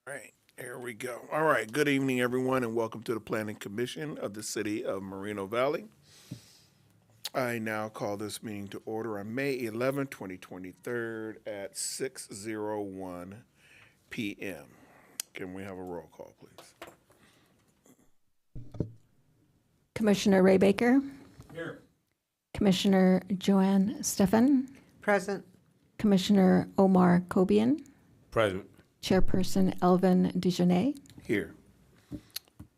Right, here we go. All right, good evening, everyone, and welcome to the Planning Commission of the City of Moreno Valley. I now call this meeting to order on May 11th, 2023 at 6:01 p.m. Can we have a roll call, please? Commissioner Ray Baker, Here. Commissioner Joanne Stephan, Present. Commissioner Omar Kobian, Present. Chairperson Elvin Dejanay. Here.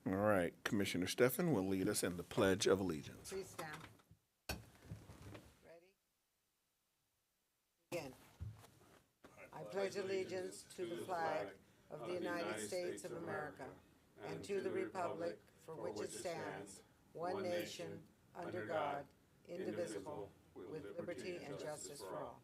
All right, Commissioner Stephan will lead us in the Pledge of Allegiance. Please stand. Ready? Begin. I pledge allegiance to the flag of the United States of America and to the republic for which it stands, one nation, under God, indivisible, with liberty and justice for all.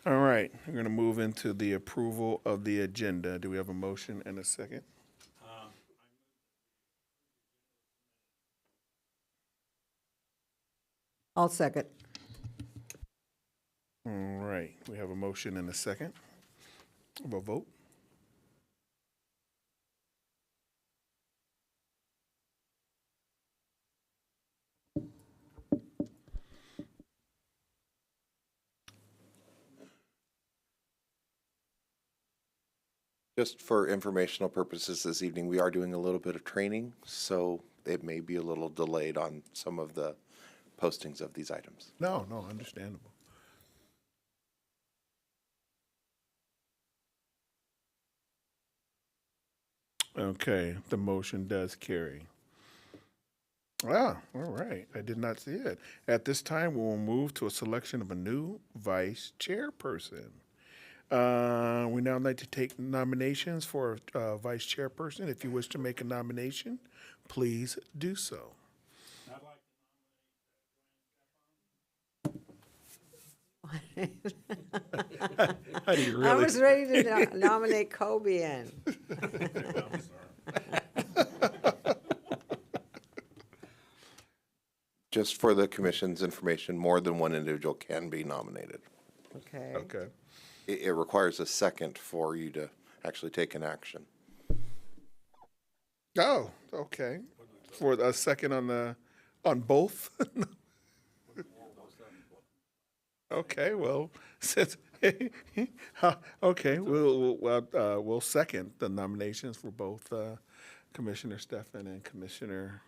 All right, we're going to move into the approval of the agenda. Do we have a motion and a second? I'll second. All right, we have a motion and a second. Have a vote? Just for informational purposes this evening, we are doing a little bit of training, so it may be a little delayed on some of the postings of these items. No, understandable. Okay, the motion does carry. Ah, all right. I did not see it. At this time, we will move to a selection of a new vice chairperson. We now like to take nominations for vice chairperson. If you wish to make a nomination, please do so. How do you really? I was ready to nominate Kobian. Just for the commission's information, more than one individual can be nominated. Okay. Okay. It requires a second for you to actually take an action. Oh, okay. For a second on both? Okay, well, since, okay, we'll second the nominations for both Commissioner Stephan and Commissioner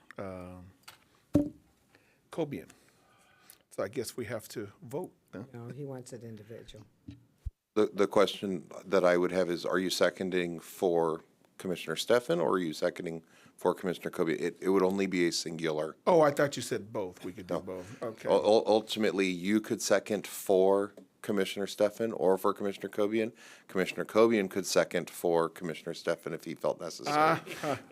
Kobian. So I guess we have to vote. Huh? No, he wants it individual. The question that I would have is, are you seconding for Commissioner Stephan or are you seconding for Commissioner Kobe? It would only be a singular. Oh, I thought you said both. We could do both. Okay. Ultimately, you could second for Commissioner Stephan or for Commissioner Kobian. Commissioner Kobian could second for Commissioner Stephan if he felt necessary.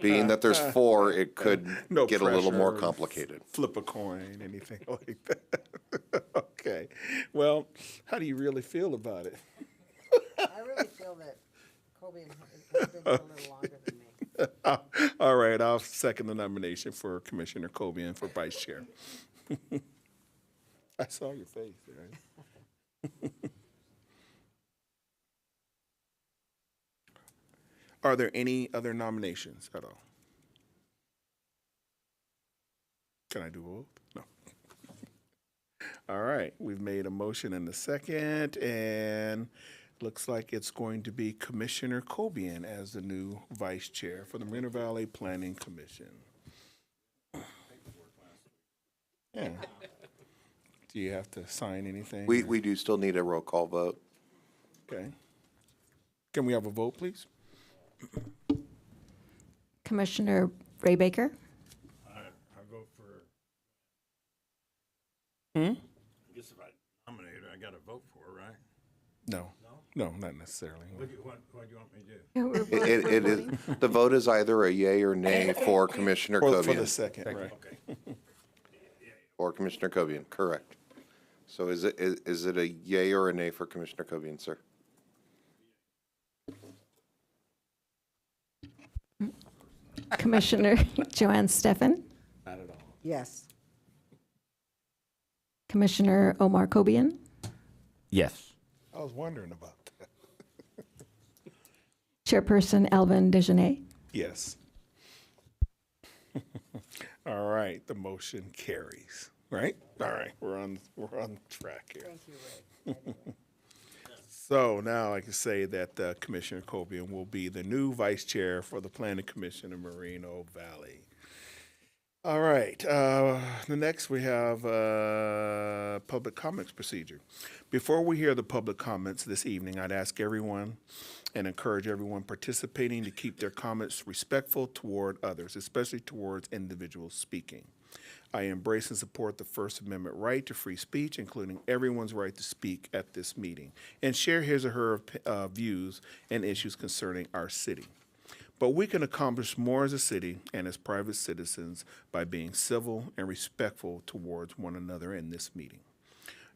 Being that there's four, it could No get a little more pressure. complicated. Flip a coin, anything like that. Okay. Well, how do you really feel about it? I really feel that Kobian has been here a little longer than me. All right, I'll second the nomination for Commissioner Kobian for vice chair. I saw your face, right? Are there any other nominations at all? Can I do both? No. All right, we've made a motion and a second, and looks like it's going to be Commissioner Kobian as the new vice chair for the Moreno Valley Planning Commission. Yeah. Do you have to sign anything? We do still need a roll call vote. Okay. Can we have a vote, please? Commissioner Ray Baker, I vote for. Hmm? I guess if I nominate her, I got to vote for her, right? No. No, not necessarily. What do you want me to do? yeah, we're It is, the vote is either a yay or nay for Commissioner For the Kobian. second, right. Okay. Or Commissioner Kobian, correct. So is it a yay or a nay for Commissioner Kobian, sir? Commissioner Joanne Stephan, Not at all. Yes. Commissioner Omar Kobian, Yes. I was wondering about that. Chairperson Alvin Dejanay. Yes. All right, the motion carries, right? All right, we're on track here. Thank you, Ray. So now I can say that Commissioner Cobian will be the new vice chair for the Planning Commission in Moreno Valley. All right, the next we have public comments procedure. Before we hear the public comments this evening, I'd ask everyone and encourage everyone participating to keep their comments respectful toward others, especially towards individuals speaking. I embrace and support the First Amendment right to free speech, including everyone's right to speak at this meeting and share his or her views and issues concerning our city. But we can accomplish more as a city and as private citizens by being civil and respectful towards one another in this meeting.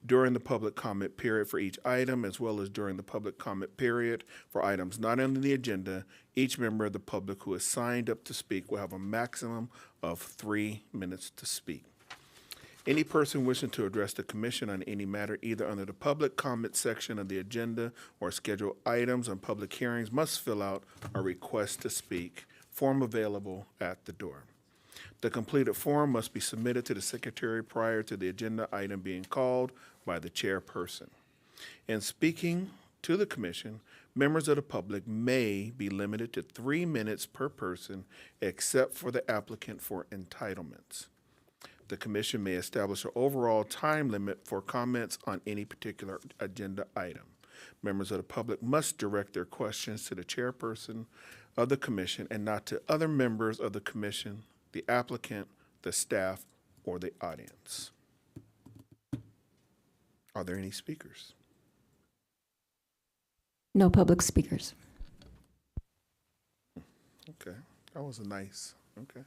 During the public comment period for each item, as well as during the public comment period for items not on the agenda, each member of the public who is signed up to speak will have a maximum of 3 minutes to speak. Any person wishing to address the commission on any matter, either under the public comment section of the agenda or scheduled items on public hearings, must fill out a request to speak form available at the door. The completed form must be submitted to the secretary prior to the agenda item being called by the chairperson. In speaking to the commission, members of the public may be limited to 3 minutes per person, except for the applicant for entitlements. The commission may establish an overall time limit for comments on any particular agenda item. Members of the public must direct their questions to the chairperson of the commission and not to other members of the commission, the applicant, the staff, or the audience. Are there any speakers? No public speakers. Okay, that was a nice, okay.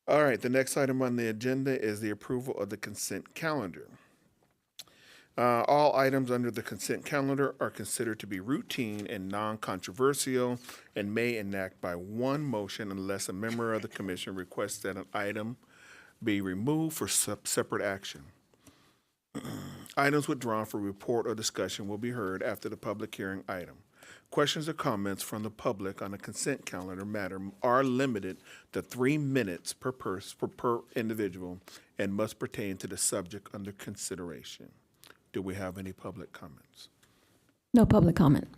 All right, the next item on the agenda is the approval of the consent calendar. All items under the consent calendar are considered to be routine and non-controversial and may enact by one motion unless a member of the commission requests that an item be removed for separate action. Items withdrawn for report or discussion will be heard after the public hearing item. Questions or comments from the public on a consent calendar matter are limited to 3 minutes per individual and must pertain to the subject under consideration. Do we have any public comments? No public comment.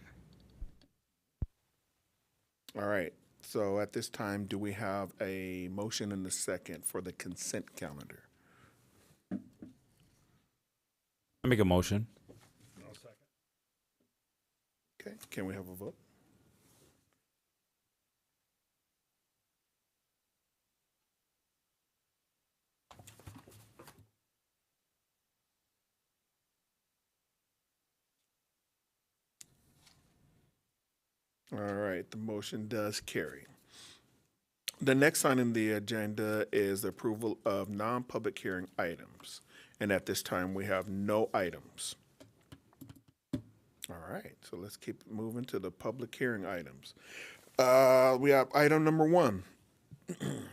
All right, so at this time, do we have a motion and a second for the consent calendar? I make a motion. Okay, can we have a vote? All right, the motion does carry. The next item on the agenda is the approval of non-public hearing items. And at this time, we have no items. All right, so let's keep moving to the public hearing items. We have item number 1.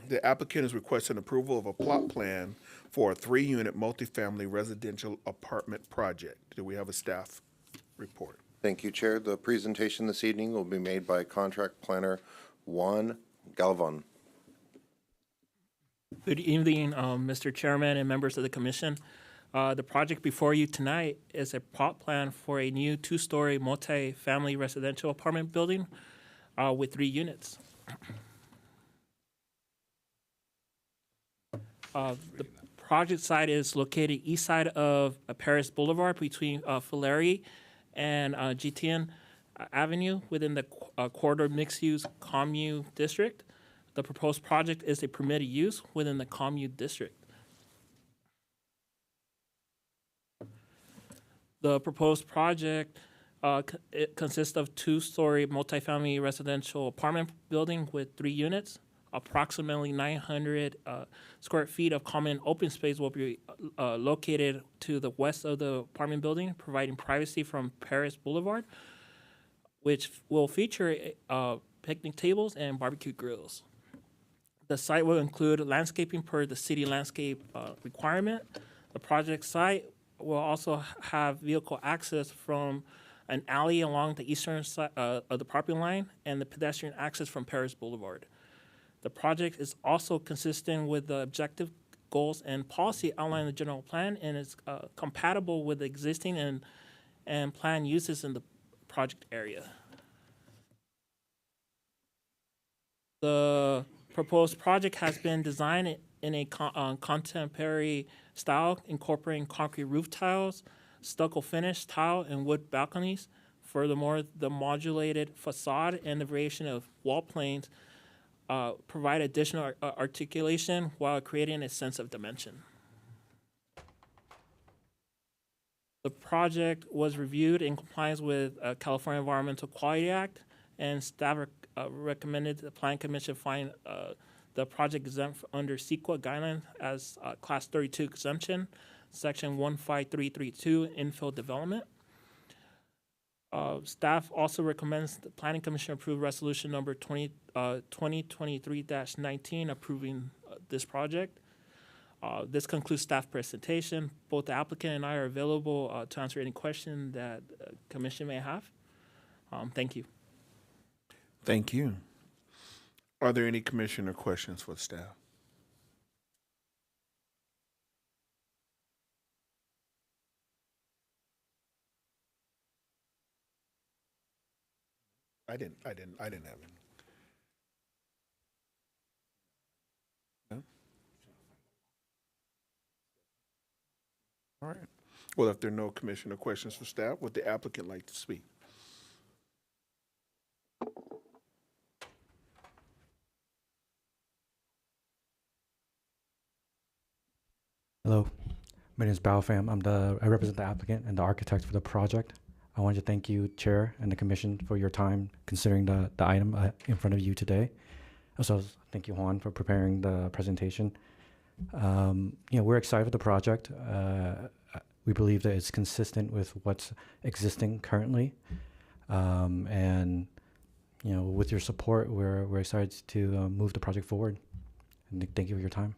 The applicant is requesting approval of a plot plan for a 3-unit multifamily residential apartment project. Do we have a staff report? Thank you, Chair. The presentation this evening will be made by Contract Planner Juan Galvan. Good evening, Mr. Chairman and members of the commission. The project before you tonight is a plot plan for a new 2-story multi-family residential apartment building with 3 units. The project site is located east side of Paris Boulevard between Fulleri and GTN Avenue within the corridor mixed-use commune district. The proposed project is a permitted use within the commune district. The proposed project it consists of 2-story multifamily residential apartment building with 3 units. Approximately 900 square feet of common open space will be located to the west of the apartment building, providing privacy from Paris Boulevard, which will feature picnic tables and barbecue grills. The site will include landscaping per the city landscape requirement. The project site will also have vehicle access from an alley along the eastern side of the property line and the pedestrian access from Paris Boulevard. The project is also consistent with the objective goals and policy outlined in the general plan and is compatible with the existing and planned uses in the project area. The proposed project has been designed in a contemporary style, incorporating concrete roof tiles, stucco finish tile, and wood balconies. Furthermore, the modulated facade and the variation of wall planes provide additional articulation while creating a sense of dimension. The project was reviewed in compliance with California Environmental Quality Act, and staff recommended the Plan Commission find the project exempt under CEQA guidelines as Class 32 exemption, Section 15332, infill development. Staff also recommends the Planning Commission approve resolution number 2023-19 approving this project. This concludes staff presentation. Both the applicant and I are available to answer any question that commission may have. Thank you. Thank you. Are there any commissioner questions for the staff? I didn't have any. No? All right. Well, if there are no commissioner questions for staff, would the applicant like to speak? Hello, my name is Bao Pham. I represent the applicant and the architect for the project. I wanted to thank you, Chair, and the Commission for your time considering the item in front of you today. Also, thank you, Juan, for preparing the presentation. We're excited for the project. We believe that it's consistent with what's existing currently, and with your support, we're excited to move the project forward. And thank you for your time.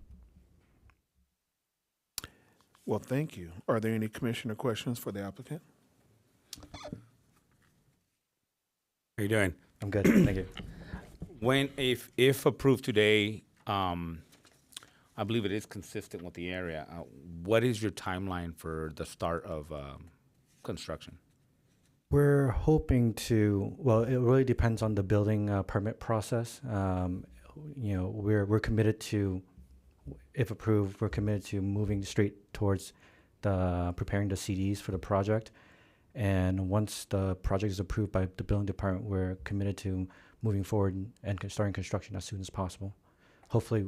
Well, thank you. Are there any commissioner questions for the applicant? How you doing? I'm good. Thank you. If approved today, I believe it is consistent with the area. What is your timeline for the start of construction? We're hoping to, well, it really depends on the building permit process. We're committed to, if approved, we're committed to moving straight towards preparing the CDs for the project. And once the project is approved by the building department, we're committed to moving forward and starting construction as soon as possible. Hopefully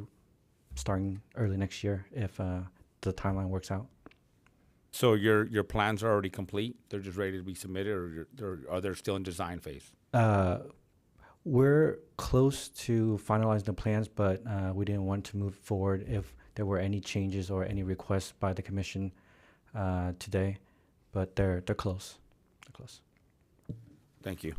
starting early next year if the timeline works out. So your plans are already complete? They're just ready to be submitted, or are they still in design phase? We're close to finalizing the plans, but we didn't want to move forward if there were any changes or any requests by the commission today. But they're close. They're close. Thank you.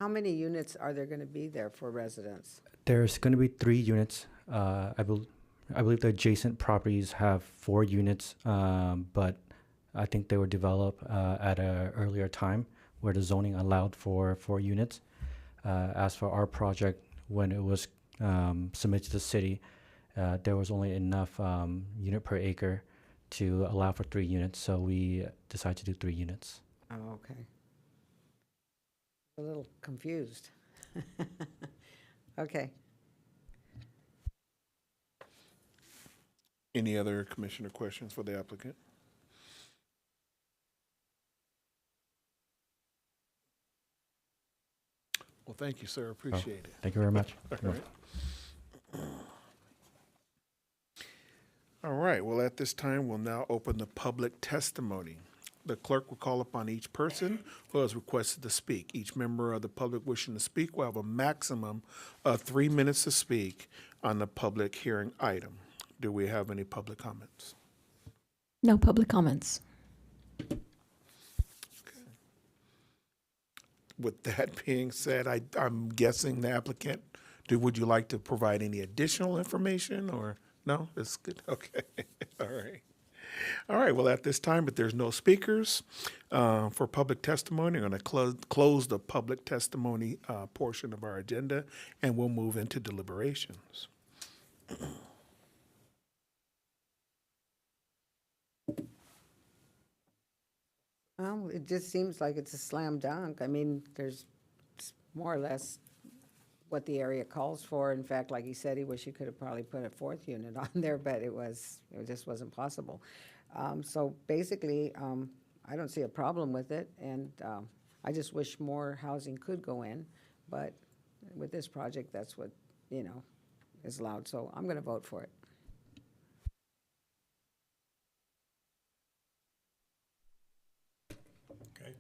How many units are there going to be there for residents? There's going to be 3 units. I believe the adjacent properties have 4 units, but I think they were developed at an earlier time where the zoning allowed for 4 units. As for our project, when it was submitted to the city, there was only enough unit per acre to allow for 3 units, so we decided to do 3 units. Oh, okay. A little confused. Okay. Any other commissioner questions for the applicant? Well, thank you, sir. Appreciate it. Thank you very much. All right. All right. Well, at this time, we'll now open the public testimony. The clerk will call upon each person who has requested to speak. Each member of the public wishing to speak will have a maximum of 3 minutes to speak on the public hearing item. Do we have any public comments? No public comments. with that being said, I'm guessing the applicant, would you like to provide any additional information or no? It's good. Okay. All right. All right. Well, at this time, if there's no speakers for public testimony, I'm going to close the public testimony portion of our agenda, and we'll move into deliberations. Well, it just seems like it's a slam dunk. I mean, there's more or less what the area calls for. In fact, like he said, he wished he could have probably put a fourth unit on there, but it just wasn't possible. So basically, I don't see a problem with it, and I just wish more housing could go in, but with this project, that's what, is allowed, so I'm gonna vote for it. Okay.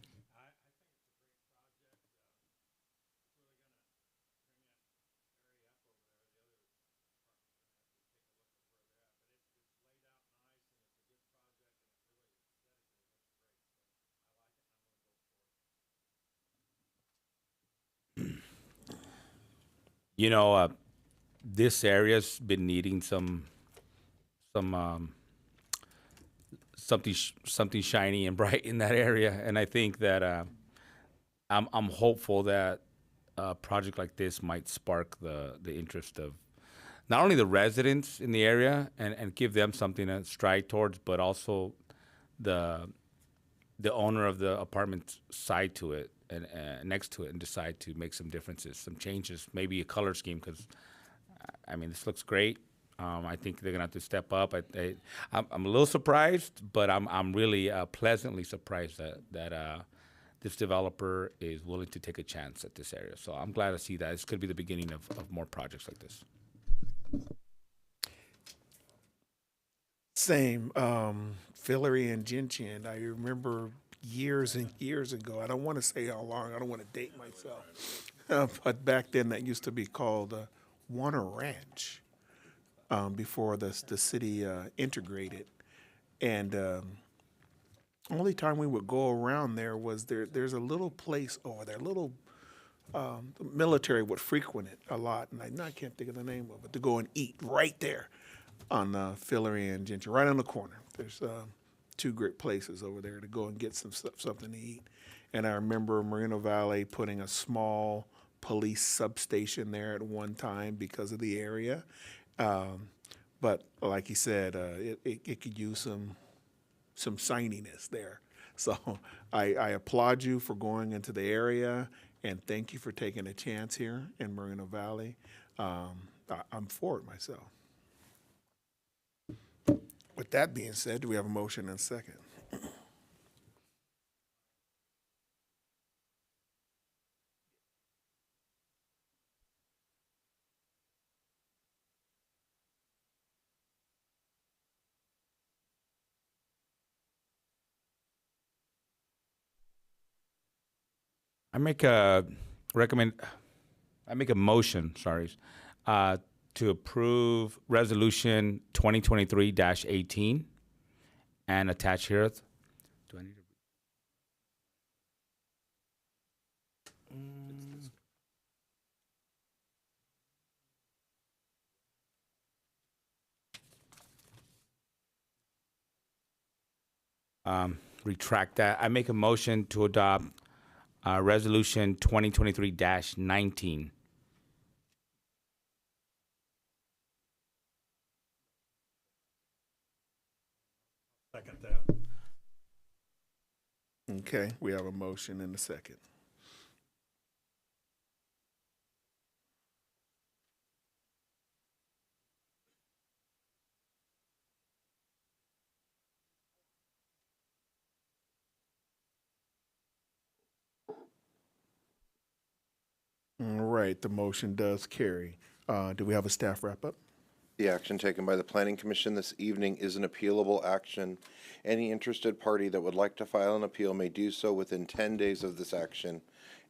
You know, this area's been needing some something shiny and bright in that area, and I think that I'm hopeful that a project like this might spark the interest of not only the residents in the area and give them something to strive towards, but also the owner of the apartment side to it and next to it, and decide to make some differences, some changes, maybe a color scheme, because I mean, this looks great. I think they're gonna have to step up. I'm a little surprised, but I'm really pleasantly surprised that this developer is willing to take a chance at this area. So I'm glad to see that. This could be the beginning of more projects like this. Same. Fillory and Gentian. I remember years and years ago. I don't want to say how long. I don't want to date myself. But back then, that used to be called Warner Ranch. Before the city integrated, and only time we would go around there was there's a little place over there, little the military would frequent it a lot, and I can't think of the name of it, to go and eat right there on Fillory and Gentry, right on the corner. There's two great places over there to go and get something to eat. And I remember Moreno Valley putting a small police substation there at one time because of the area. But like he said, it could use some shininess there. So I applaud you for going into the area, and thank you for taking a chance here in Moreno Valley. I'm for it myself. With that being said, do we have a motion and a second? I make a motion, sorry, to approve resolution 2023-18 and attach here. Do I need to retract that? I make a motion to adopt resolution 2023-19. Second that. Okay, we have a motion and a second. All right, the motion does carry. Do we have a staff wrap-up? The action taken by the Planning Commission this evening is an appealable action. Any interested party that would like to file an appeal may do so within 10 days of this action.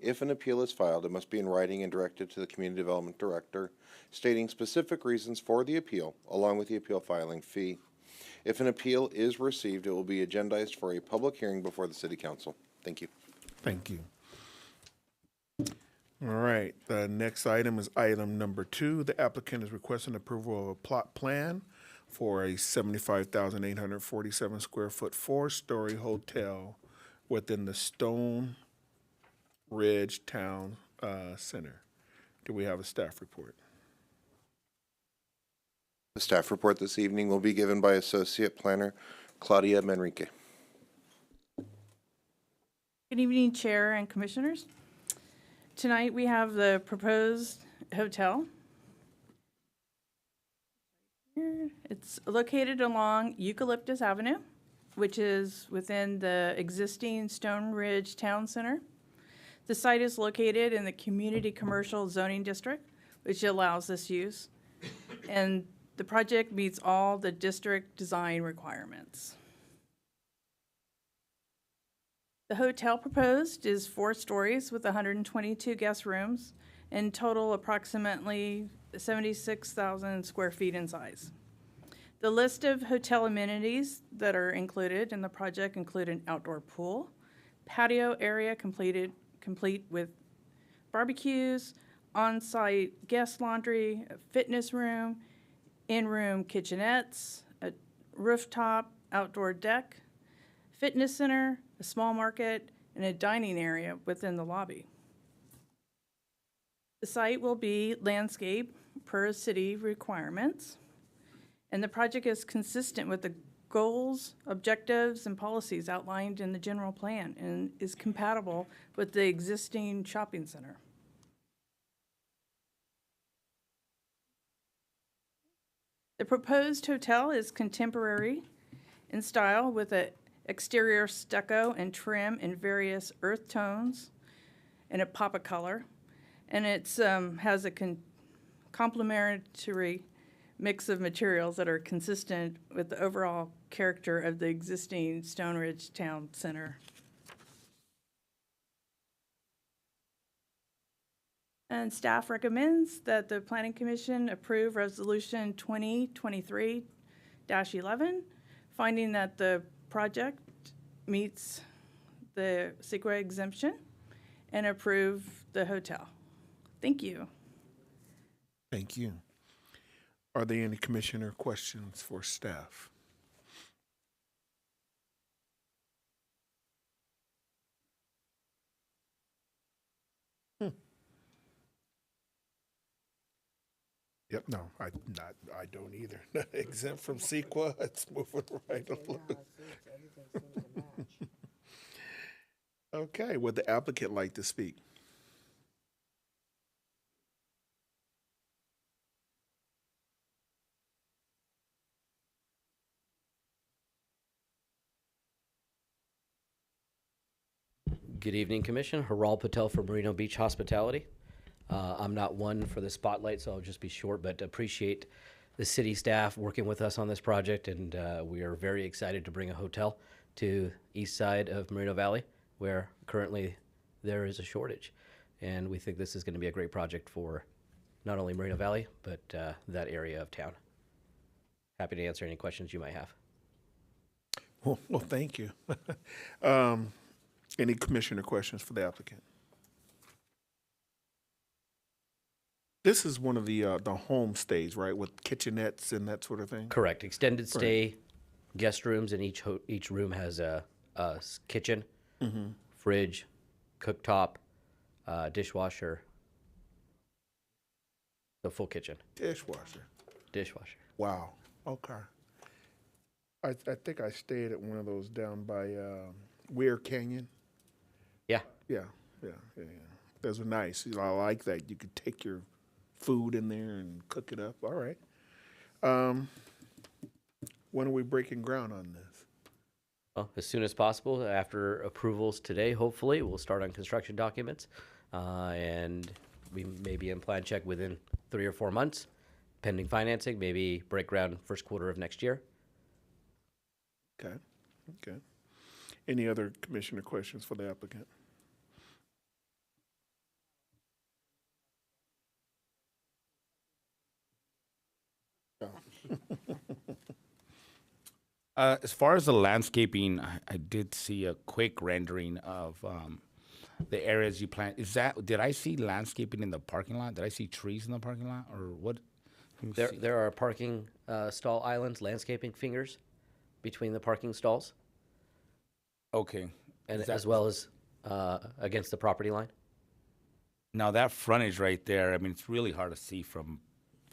If an appeal is filed, it must be in writing and directed to the Community Development Director, stating specific reasons for the appeal, along with the appeal filing fee. If an appeal is received, it will be agendized for a public hearing before the City Council. Thank you. Thank you. All right, the next item is item number 2. The applicant is requesting approval of a plot plan for a 75,847 square foot 4-story hotel within the Stone Ridge Town Center. Do we have a staff report? The staff report this evening will be given by Associate Planner Claudia Manrique. Good evening, Chair and Commissioners. Tonight, we have the proposed hotel. It's located along Eucalyptus Avenue, which is within the existing Stone Ridge Town Center. The site is located in the Community Commercial Zoning District, which allows this use. And the project meets all the district design requirements. The hotel proposed is 4 stories with 122 guest rooms, in total approximately 76,000 square feet in size. The list of hotel amenities that are included in the project include an outdoor pool, patio area complete with barbecues, on-site guest laundry, a fitness room, in-room kitchenettes, a rooftop outdoor deck, fitness center, a small market, and a dining area within the lobby. The site will be landscape per city requirements, and the project is consistent with the goals, objectives, and policies outlined in the general plan and is compatible with the existing shopping center. The proposed hotel is contemporary in style with an exterior stucco and trim in various earth tones and a pop of color. And it has a complementary mix of materials that are consistent with the overall character of the existing Stone Ridge Town Center. And staff recommends that the Planning Commission approve Resolution 2023-11, finding that the project meets the CEQA exemption and approve the hotel. Thank you. Thank you. Are there any commissioner questions for staff? Yep, no, I don't either. Exempt from CEQA, it's moving right along. Okay, would the applicant like to speak? Good evening, Commission. Haral Patel from Moreno Beach Hospitality. I'm not one for the spotlight, so I'll just be short, but appreciate the city staff working with us on this project, and we are very excited to bring a hotel to east side of Moreno Valley, where currently there is a shortage. And we think this is going to be a great project for not only Moreno Valley, but that area of town. Happy to answer any questions you might have. Well, thank you. Any commissioner questions for the applicant? This is one of the homestays, right, with kitchenettes and that sort of thing? Correct. Extended stay guest rooms, and each room has a kitchen, fridge, cooktop, dishwasher. The full kitchen. Dishwasher. Wow. Okay. I think I stayed at one of those down by Weir Canyon. Yeah. Yeah. Those are nice. I like that. You could take your food in there and cook it up. All right. When are we breaking ground on this? Well, as soon as possible. After approvals today, hopefully, we'll start on construction documents. And we may be in plan check within 3 or 4 months. Pending financing, maybe break ground first quarter of next year. Okay. Any other commissioner questions for the applicant? As far as the landscaping, I did see a quick rendering of the areas you plant. Did I see landscaping in the parking lot? Did I see trees in the parking lot, or what? Let me see. There are parking stall islands, landscaping fingers between the parking stalls, Okay. and Is that- as well as against the property line. Now that frontage right there, I mean, it's really hard to see from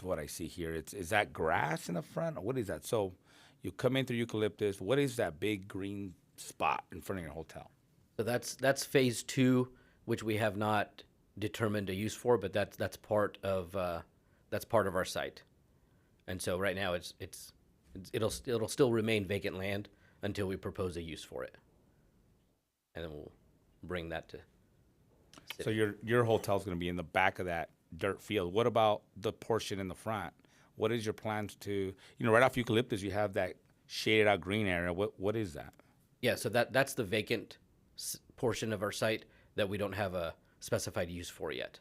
what I see here. Is that grass in the front, or what is that? So you come in through eucalyptus. What is that big green spot in front of your hotel? So that's phase 2, which we have not determined a use for, but that's part of our site. And so right now it'll still remain vacant land until we propose a use for it, and then we'll bring that to. So your hotel's going to be in the back of that dirt field. What about the portion in the front? What is your plans to, right off eucalyptus, you have that shaded out green area. What is that? Yeah, so that's the vacant portion of our site that we don't have a specified use for yet.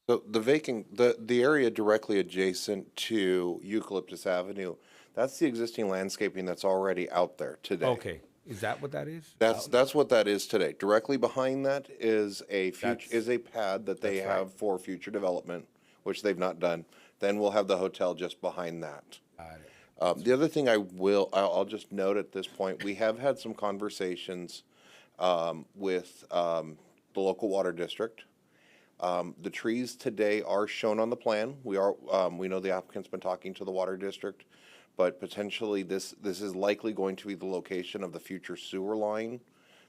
So the area directly adjacent to Eucalyptus Avenue, that's the existing landscaping that's already out there today. Okay. Is that what that is? That's what that is today. Directly behind that is a That's- pad that they that's right. have for future development, which they've not done. Then we'll have the hotel just behind that. Got it. The other thing I'll just note at this point, we have had some conversations with the local water district. The trees today are shown on the plan. We know the applicant's been talking to the water district, but potentially this is likely going to be the location of the future sewer line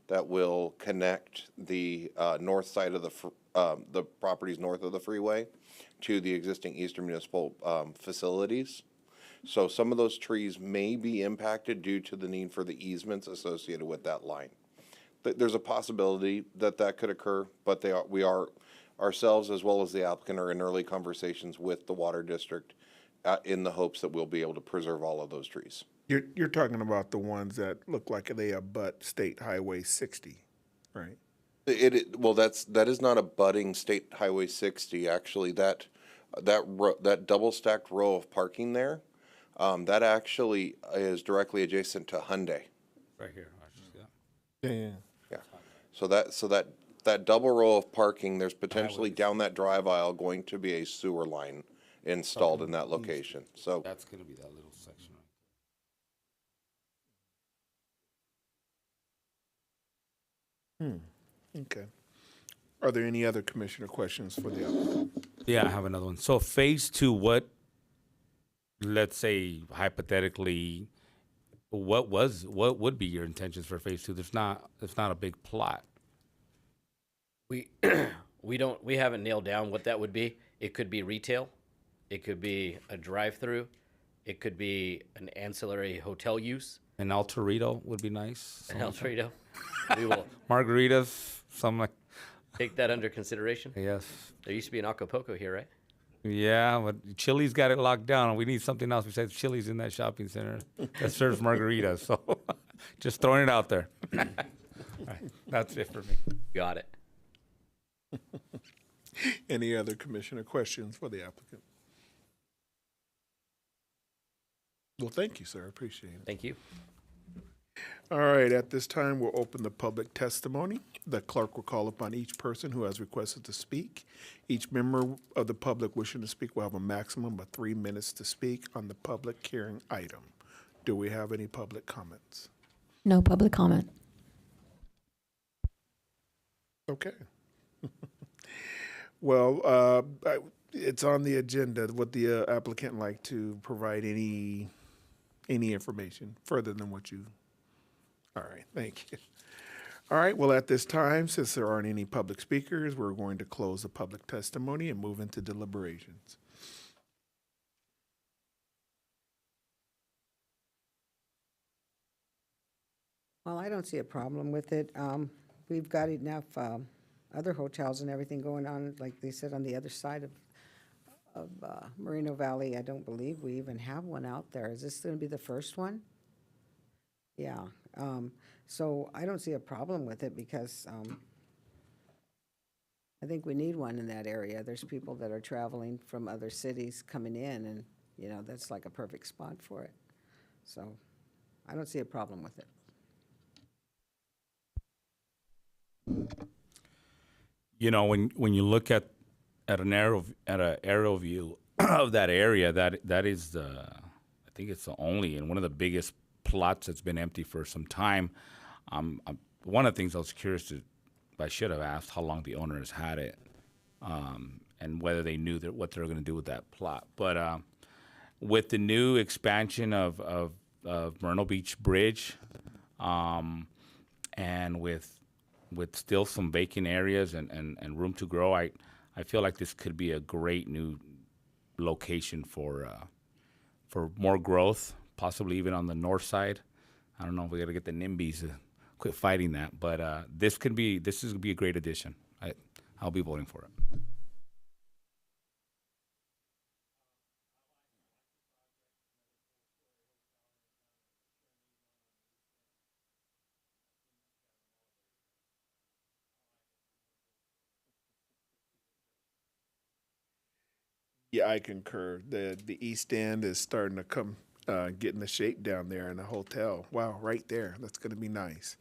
that will connect the north side of the properties north of the freeway to the existing Eastern Municipal facilities. So some of those trees may be impacted due to the need for the easements associated with that line. There's a possibility that could occur, but we are ourselves as well as the applicant are in early conversations with the water district in the hopes that we'll be able to preserve all of those trees. You're talking about the ones that look like they abut State Highway 60, right? Well, that is not abutting State Highway 60. Actually, that double stacked row of parking there, that actually is directly adjacent to Hyundai. Right here. I just see that. Yeah. Yeah. So that double row of parking, there's potentially down that drive aisle going to be a sewer line installed in that location. So That's going to be that little section. Okay. Are there any other commissioner questions for the applicant? Yeah, I have another one. So phase 2, let's say hypothetically, what would be your intentions for phase 2? It's not a big plot. We haven't nailed down what that would be. It could be retail, it could be a drive-through, it could be an ancillary hotel use. An El Torito would be nice. An El Torito. We will Margaritas, something like. take that under consideration. Yes. There used to be an Acapulco here, right? Yeah, but Chili's got it locked down. We need something else besides Chili's in that shopping center that serves margaritas. So just throwing it out there. All right, that's it for me. Got it. Any other commissioner questions for the applicant? Well, thank you, sir. I appreciate it. Thank you. All right, at this time, we'll open the public testimony. The clerk will call upon each person who has requested to speak. Each member of the public wishing to speak will have a maximum of 3 minutes to speak on the public hearing item. Do we have any public comments? No public comment. Okay. Well, it's on the agenda. Would the applicant like to provide any information further than what you? All right, thank you. All right, well, at this time, since there aren't any public speakers, we're going to close the public testimony and move into deliberations. Well, I don't see a problem with it. We've got enough other hotels and everything going on, like they said, on the other side of Moreno Valley. I don't believe we even have one out there. Is this going to be the first one? Yeah. So I don't see a problem with it because I think we need one in that area. There's people that are traveling from other cities coming in, and, that's like a perfect spot for it. So I don't see a problem with it. You know, when you look at an aerial view of that area, that is the, I think it's the only and one of the biggest plots that's been empty for some time. One of the things I was curious to, I should have asked how long the owners had it, and whether they knew what they were going to do with that plot. But with the new expansion of Moreno Beach Bridge, and with still some vacant areas and room to grow, I feel like this could be a great new location for more growth, possibly even on the north side. I don't know if we got to get the NIMBYs to quit fighting that, but this is gonna be a great addition. I'll be voting for it. Yeah, I concur. The East End is starting to come, get into shape down there in the hotel. Wow, right there. That's going to be nice.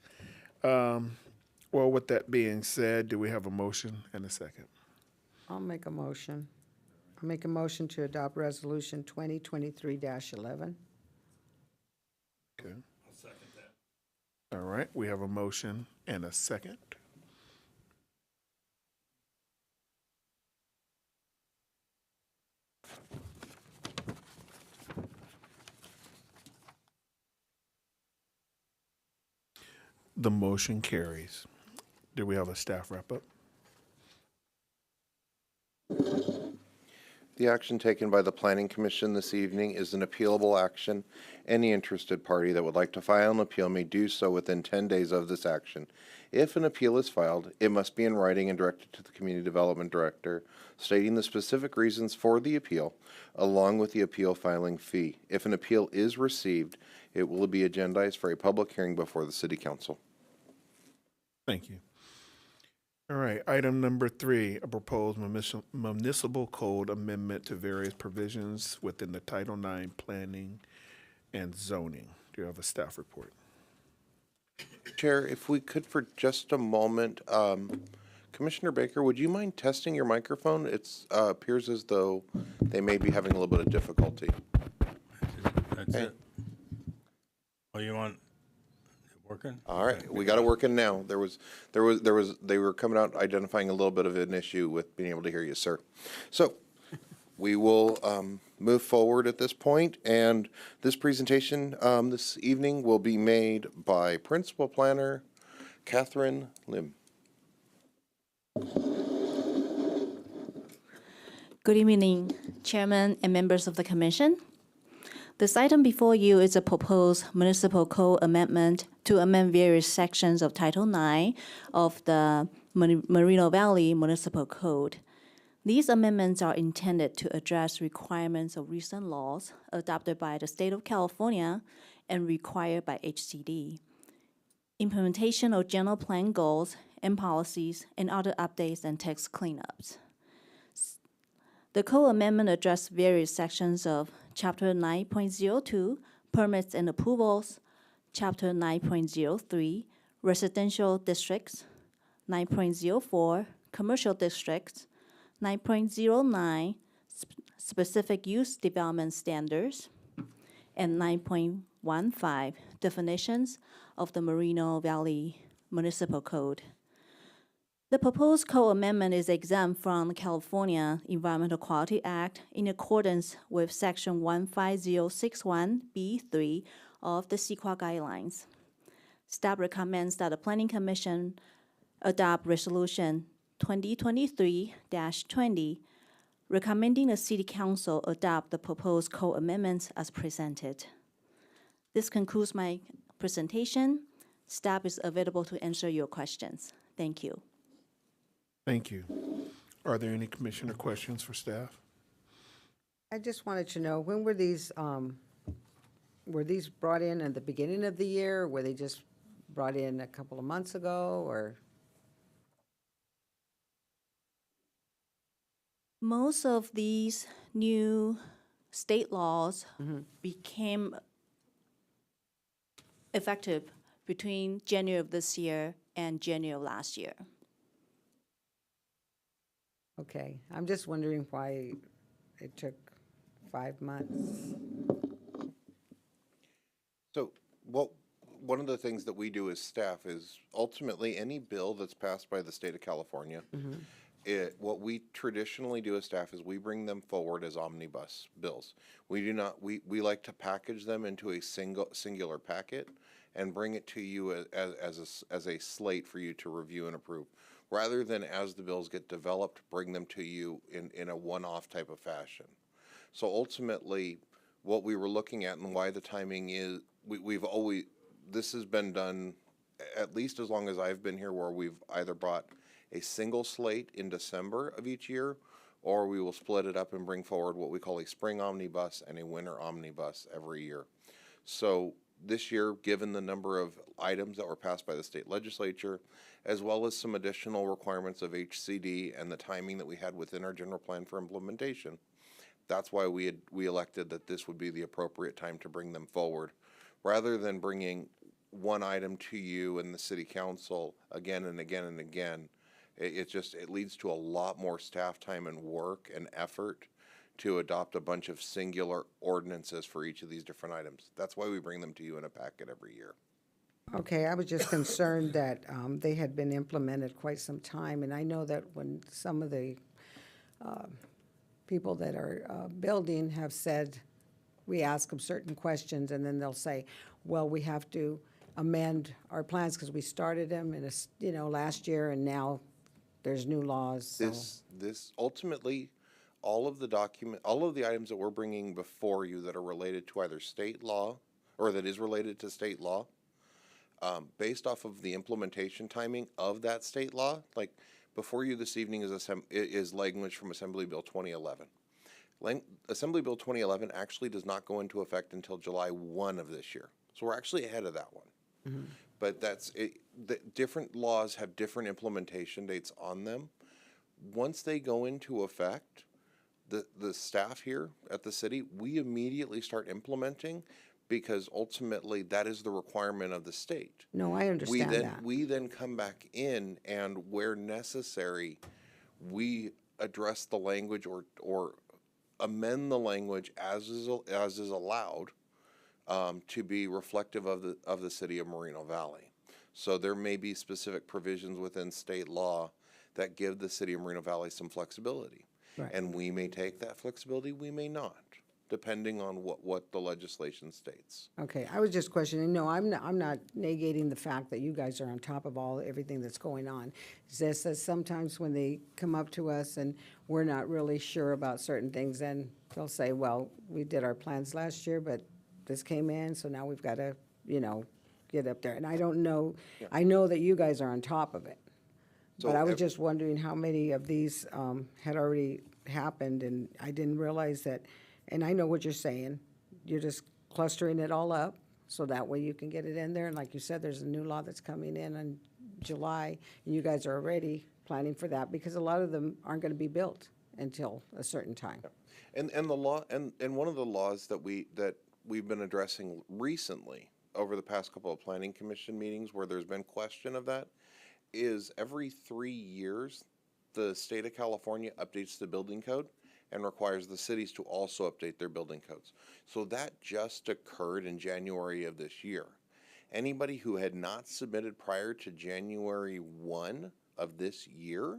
Well, with that being said, do we have a motion and a second? I'll make a motion. I'll make a motion to adopt Resolution 2023-11. Okay. All right, we have a motion and a second. The motion carries. Do we have a staff wrap-up? The action taken by the Planning Commission this evening is an appealable action. Any interested party that would like to file an appeal may do so within 10 days of this action. If an appeal is filed, it must be in writing and directed to the Community Development Director, stating the specific reasons for the appeal, along with the appeal filing fee. If an appeal is received, it will be agendized for a public hearing before the City Council. Thank you. All right, item number 3, a proposed municipal code amendment to various provisions within the Title IX planning and zoning. Do you have a staff report? Chair, if we could for just a moment, Commissioner Baker, would you mind testing your microphone? It appears as though they may be having a little bit of difficulty. That's it. Oh, you want it working? All right, we got it working now. They were coming out identifying a little bit of an issue with being able to hear you, sir. So we will move forward at this point, and this presentation this evening will be made by Principal Planner Catherine Lim. Good evening, Chairman and members of the Commission. This item before you is a proposed municipal code amendment to amend various sections of Title IX of the Moreno Valley Municipal Code. These amendments are intended to address requirements of recent laws adopted by the State of California and required by HCD, implementation of general plan goals and policies, and other updates and text cleanups. The code amendment addressed various sections of Chapter 9.02, Permits and Approvals, Chapter 9.03, Residential Districts, 9.04, Commercial Districts, 9.09, Specific Use Development Standards, and 9.15, Definitions of the Moreno Valley Municipal Code. The proposed code amendment is exempt from the California Environmental Quality Act in accordance with Section 15061B3 of the CEQA guidelines. Staff recommends that the Planning Commission adopt Resolution 2023-20, recommending the City Council adopt the proposed code amendments as presented. This concludes my presentation. Staff is available to answer your questions. Thank you. Thank you. Are there any commissioner questions for staff? I just wanted to know, when were these brought in at the beginning of the year? Or were they just brought in a couple of months ago, or? Most of these new state laws became effective between January of this year and January of last year. Okay, I'm just wondering why it took 5 months. So, one of the things that we do as staff is ultimately any bill that's passed by the state of California, what we traditionally do as staff is we bring them forward as omnibus bills. We do not, we like to package them into a singular packet and bring it to you as a slate for you to review and approve, rather than as the bills get developed, bring them to you in a one-off type of fashion. So ultimately, what we were looking at and why the timing is, we've always, this has been done at least as long as I've been here, where we've either brought a single slate in December of each year, or we will split it up and bring forward what we call a spring omnibus and a winter omnibus every year. So this year, given the number of items that were passed by the state legislature, as well as some additional requirements of HCD and the timing that we had within our general plan for implementation, that's why we elected that this would be the appropriate time to bring them forward, rather than bringing one item to you and the city council again and again and again. It leads to a lot more staff time and work and effort to adopt a bunch of singular ordinances for each of these different items. That's why we bring them to you in a packet every year. Okay, I was just concerned that they had been implemented quite some time, and I know that when some of the people that are building have said, we ask them certain questions, and then they'll say, well, we have to amend our plans because we started them in last year, and now there's new laws, so. This ultimately, all of the items that we're bringing before you that are related to either state law or that is related to state law, based off of the implementation timing of that state law, like before you this evening is language from Assembly Bill 2011. Assembly Bill 2011 actually does not go into effect until July 1 of this year. So we're actually ahead of that one. Mm-hmm. But different laws have different implementation dates on them. Once they go into effect, the staff here at the city, we immediately start implementing, because ultimately that is the requirement of the state. No, I understand that. We then come back in, and where necessary, we address the language or amend the language as is allowed to be reflective of the city of Moreno Valley. So there may be specific provisions within state law that give the city of Moreno Valley some flexibility. Right. And we may take that flexibility, we may not, depending on what the legislation states. Okay, I was just questioning. No, I'm not negating the fact that you guys are on top of everything that's going on. It's just that sometimes when they come up to us and we're not really sure about certain things, then they'll say, well, we did our plans last year, but this came in, so now we've got to, get up there. And I don't know, I know that you guys are on top of it. So But I was just wondering how many of these had already happened, and I didn't realize that. And I know what you're saying. You're just clustering it all up, so that way you can get it in there. And like you said, there's a new law that's coming in July, and you guys are already planning for that, because a lot of them aren't going to be built until a certain time. And the law, and one of the laws that we've been addressing recently over the past couple of planning commission meetings where there's been question of that, is every 3 years, the state of California updates the building code and requires the cities to also update their building codes. So that just occurred in January of this year. Anybody who had not submitted prior to January 1 of this year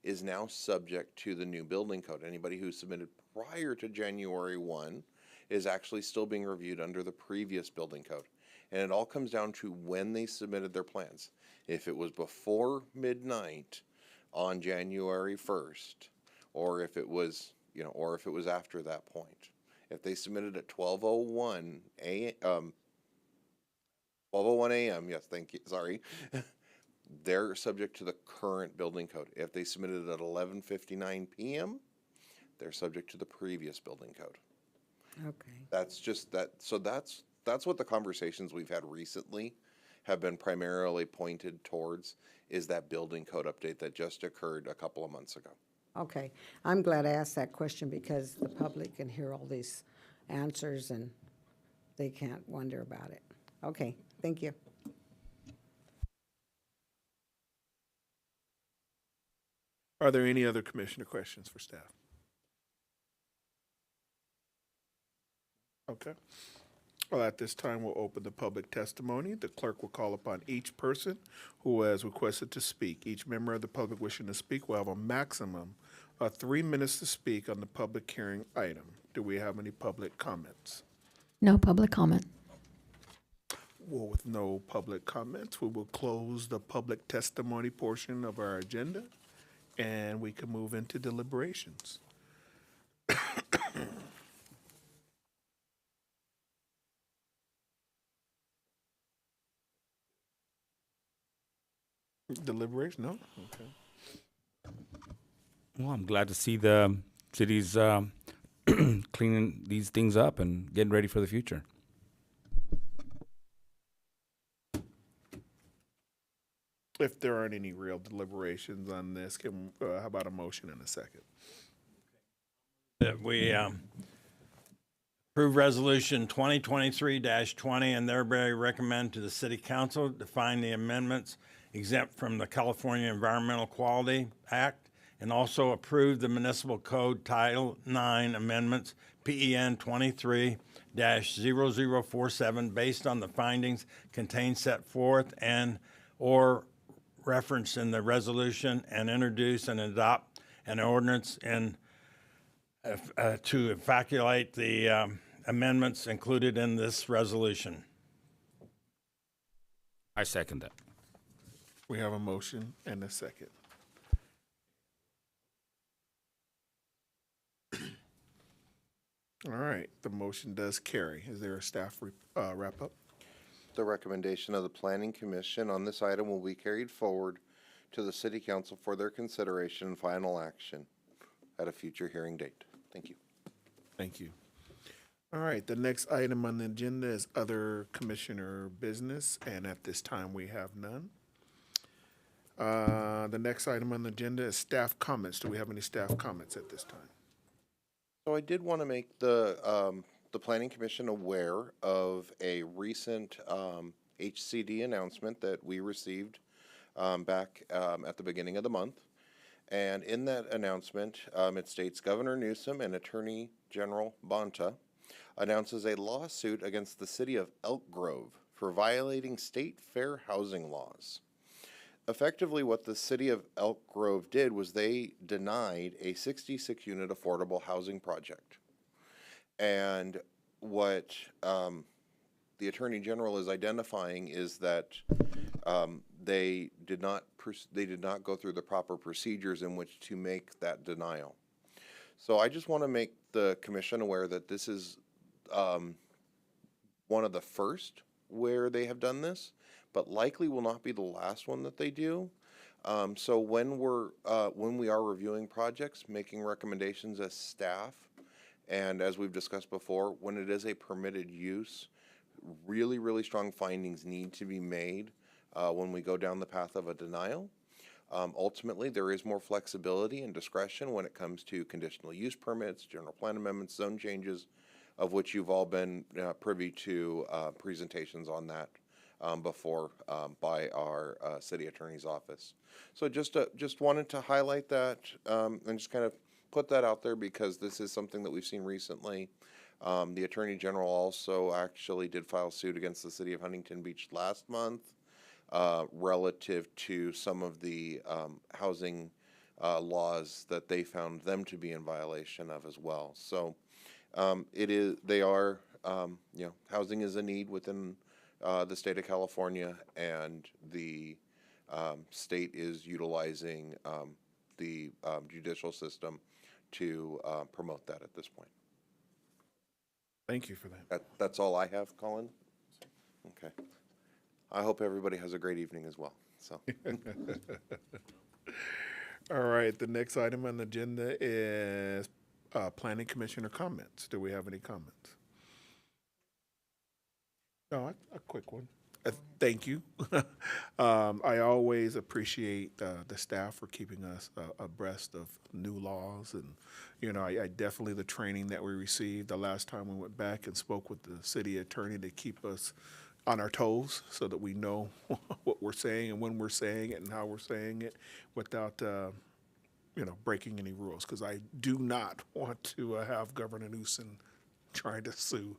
is now subject to the new building code. Anybody who submitted prior to January 1 is actually still being reviewed under the previous building code. And it all comes down to when they submitted their plans. If it was before midnight on January 1st, or if it was, after that point. If they submitted at 12:01 a.m., yes, thank you, sorry, they're subject to the current building code. If they submitted at 11:59 p.m., they're subject to the previous building code. Okay. That's just that. So that's what the conversations we've had recently have been primarily pointed towards, is that building code update that just occurred a couple of months ago. Okay. I'm glad I asked that question, because the public can hear all these answers and they can't wonder about it. Okay, thank you. Are there any other commissioner questions for staff? Okay. Well, at this time, we'll open the public testimony. The clerk will call upon each person who has requested to speak. Each member of the public wishing to speak will have a maximum of 3 minutes to speak on the public hearing item. Do we have any public comments? No public comment. Well, with no public comments, we will close the public testimony portion of our agenda, and we can move into deliberations. Deliberation? No? Okay. Well, I'm glad to see the city's cleaning these things up and getting ready for the future. If there aren't any real deliberations on this, how about a motion in a second? That we approve resolution 2023-20 and thereby recommend to the city council to find the amendments exempt from the California Environmental Quality Act, and also approve the municipal code Title 9 amendments, PEN 23-0047, based on the findings contained set forth and or referenced in the resolution, and introduce and adopt an ordinance in to evaluate the amendments included in this resolution. I second that. We have a motion and a second. All right, the motion does carry. Is there a staff wrap-up? The recommendation of the Planning Commission on this item will be carried forward to the City Council for their consideration and final action at a future hearing date. Thank you. Thank you. All right, the next item on the agenda is other commissioner business, and at this time, we have none. The next item on the agenda is staff comments. Do we have any staff comments at this time? So I did want to make the Planning Commission aware of a recent HCD announcement that we received back at the beginning of the month. And in that announcement, it states Governor Newsom and Attorney General Bonta announces a lawsuit against the city of Elk Grove for violating state fair housing laws. Effectively, what the city of Elk Grove did was they denied a 66-unit affordable housing project. And what the Attorney General is identifying is that they did not go through the proper procedures in which to make that denial. So I just want to make the commission aware that this is one of the first where they have done this, but likely will not be the last one that they do. So when we are reviewing projects, making recommendations as staff, and as we've discussed before, when it is a permitted use, really, really strong findings need to be made when we go down the path of a denial. Ultimately, there is more flexibility and discretion when it comes to conditional use permits, general plan amendments, zone changes, of which you've all been privy to presentations on that before by our city attorney's office. So just wanted to highlight that and just kind of put that out there because this is something that we've seen recently. The Attorney General also actually did file suit against the city of Huntington Beach last month relative to some of the housing laws that they found them to be in violation of as well. So housing is a need within the state of California, and the state is utilizing the judicial system to promote that at this point. Thank you for that. That's all I have, Colin. Okay. I hope everybody has a great evening as well. So. All right, the next item on the agenda is Planning Commissioner comments. Do we have any comments? No, a quick one. Thank you. I always appreciate the staff for keeping us abreast of new laws, and I definitely the training that we received the last time we went back and spoke with the city attorney to keep us on our toes so that we know what we're saying and when we're saying it and how we're saying it without breaking any rules, because I do not want to have Governor Newsom trying to sue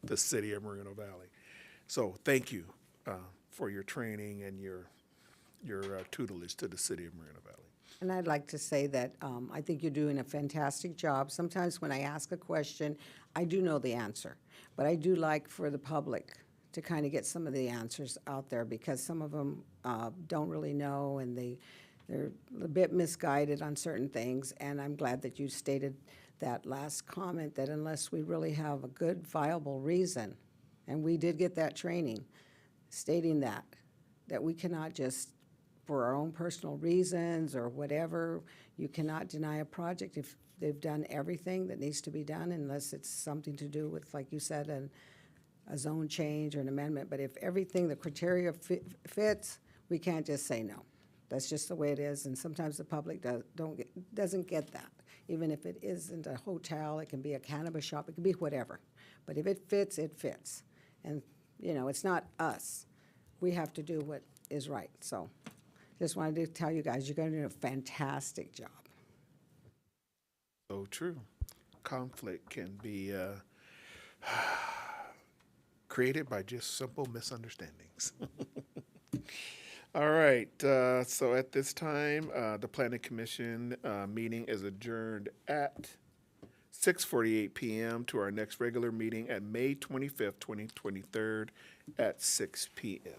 the city of Moreno Valley. So thank you for your training and your tutelage to the city of Moreno Valley. And I'd like to say that I think you're doing a fantastic job. Sometimes when I ask a question, I do know the answer, but I do like for the public to kind of get some of the answers out there, because some of them don't really know, and they're a bit misguided on certain things. And I'm glad that you stated that last comment, that unless we really have a good, viable reason, and we did get that training stating that we cannot just, for our own personal reasons or whatever, you cannot deny a project if they've done everything that needs to be done, unless it's something to do with, like you said, a zone change or an amendment. But if everything, the criteria fits, we can't just say no. That's just the way it is, and sometimes the public doesn't get that. Even if it isn't a hotel, it can be a cannabis shop, it can be whatever. But if it fits, it fits. And, it's not us. We have to do what is right. So just wanted to tell you guys, you're going to do a fantastic job. So true. Conflict can be created by just simple misunderstandings. All right, so at this time, the Planning Commission meeting is adjourned at 6:48 p.m. to our next regular meeting at May 25th, 2023 at 6 p.m.